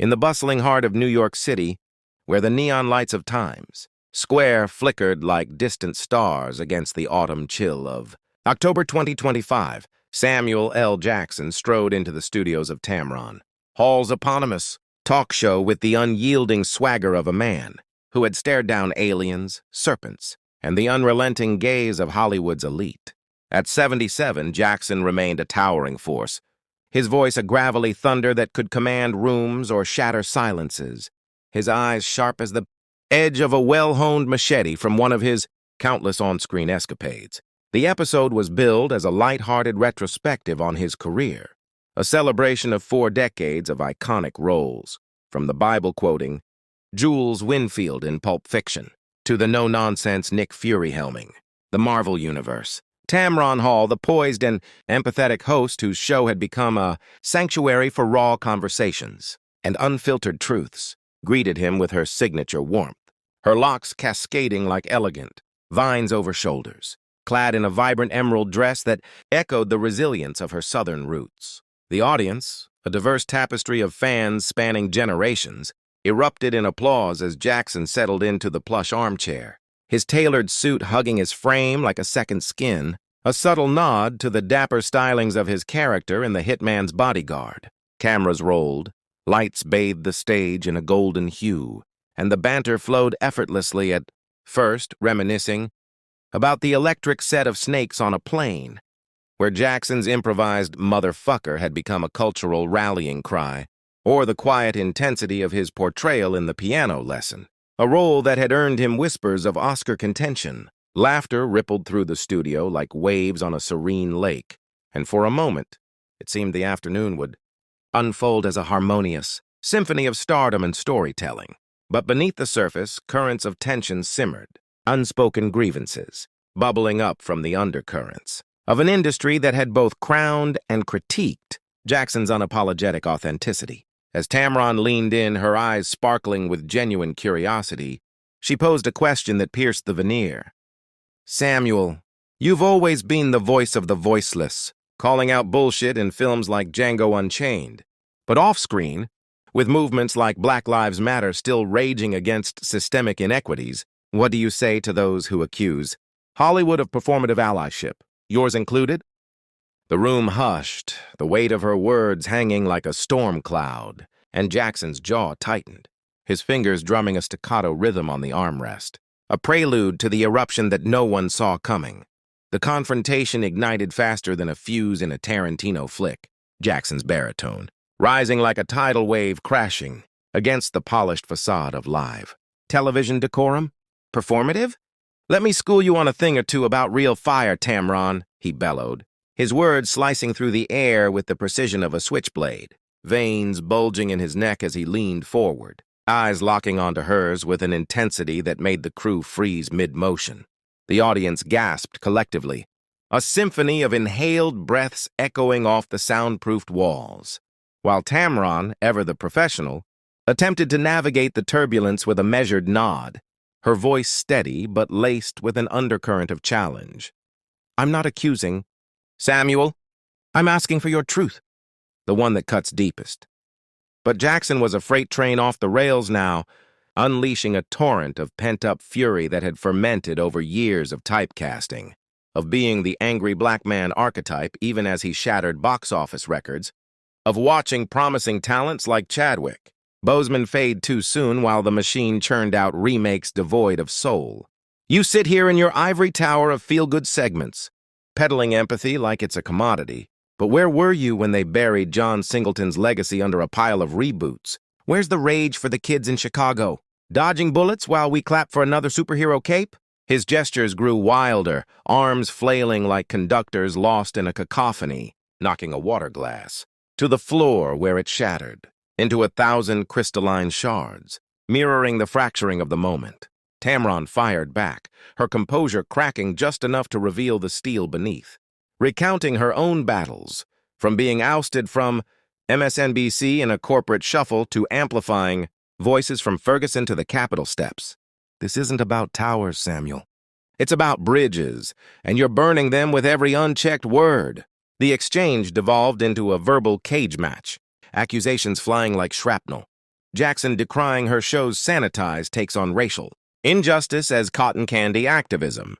in the bustling heart of New York City, where the neon lights of Times Square flickered like distant stars against the autumn chill of October 2025. Samuel L. Jackson strode into the studios of Tamron, Hall's eponymous talk show with the unyielding swagger of a man who had stared down aliens, serpents, and the unrelenting gaze of Hollywood's elite. At 77, Jackson remained a towering force, his voice a gravelly thunder that could command rooms or shatter silences, his eyes sharp as the edge of a well-honed machete from one of his countless on-screen escapades. The episode was billed as a light-hearted retrospective on his career, a celebration of 4 decades of iconic roles, from the Bible-quoting Jules Winfield in Pulp Fiction to the no-nonsense Nick Fury helming the Marvel Universe. Tamron Hall, the poised and empathetic host whose show had become a sanctuary for raw conversations and unfiltered truths, greeted him with her signature warmth, her locks cascading like elegant vines over shoulders, clad in a vibrant emerald dress that echoed the resilience of her southern roots. The audience, a diverse tapestry of fans spanning generations, erupted in applause as Jackson settled into the plush armchair, his tailored suit hugging his frame like a second skin, a subtle nod to the dapper stylings of his character in The Hitman's Bodyguard. Cameras rolled, lights bathed the stage in a golden hue, and the banter flowed effortlessly, at first reminiscing about the electric set of snakes on a plane, where Jackson's improvised motherfucker had become a cultural rallying cry, or the quiet intensity of his portrayal in The Piano Lesson, a role that had earned him whispers of Oscar contention. Laughter rippled through the studio like waves on a serene lake, and for a moment, it seemed the afternoon would unfold as a harmonious symphony of stardom and storytelling. But beneath the surface, currents of tension simmered, unspoken grievances, bubbling up from the undercurrents of an industry that had both crowned and critiqued Jackson's unapologetic authenticity. As Tamron leaned in, her eyes sparkling with genuine curiosity, she posed a question that pierced the veneer. "Samuel, you've always been the voice of the voiceless, calling out bullshit in films like Django Unchained. But off-screen, with movements like Black Lives Matter still raging against systemic inequities, what do you say to those who accuse Hollywood of performative allyship, yours included?" The room hushed, the weight of her words hanging like a storm cloud, and Jackson's jaw tightened, his fingers drumming a staccato rhythm on the armrest, a prelude to the eruption that no one saw coming. The confrontation ignited faster than a fuse in a Tarantino flick, Jackson's baritone, rising like a tidal wave crashing against the polished facade of live television decorum. "Performative? Let me school you on a thing or two about real fire, Tamron," he bellowed, his words slicing through the air with the precision of a switchblade, veins bulging in his neck as he leaned forward, eyes locking onto hers with an intensity that made the crew freeze mid-motion. The audience gasped collectively, a symphony of inhaled breaths echoing off the soundproofed walls, while Tamron, ever the professional, attempted to navigate the turbulence with a measured nod, her voice steady but laced with an undercurrent of challenge. "I'm not accusing, Samuel. I'm asking for your truth, the one that cuts deepest." But Jackson was a freight train off the rails now, unleashing a torrent of pent-up fury that had fermented over years of typecasting, of being the angry black man archetype even as he shattered box office records, of watching promising talents like Chadwick Boseman fade too soon while the machine churned out remakes devoid of soul. You sit here in your ivory tower of feel-good segments, peddling empathy like it's a commodity. But where were you when they buried John Singleton's legacy under a pile of reboots? Where's the rage for the kids in Chicago? Dodging bullets while we clap for another superhero cape? His gestures grew wilder, arms flailing like conductors lost in a cacophony, knocking a water glass to the floor where it shattered into 1,000 crystalline shards, mirroring the fracturing of the moment. Tamron fired back, her composure cracking just enough to reveal the steel beneath, recounting her own battles, from being ousted from MSNBC in a corporate shuffle to amplifying voices from Ferguson to the Capitol steps. "This isn't about towers, Samuel. It's about bridges, and you're burning them with every unchecked word." The exchange devolved into a verbal cage match, accusations flying like shrapnel, Jackson decrying her show's sanitized takes on racial injustice as cotton candy activism.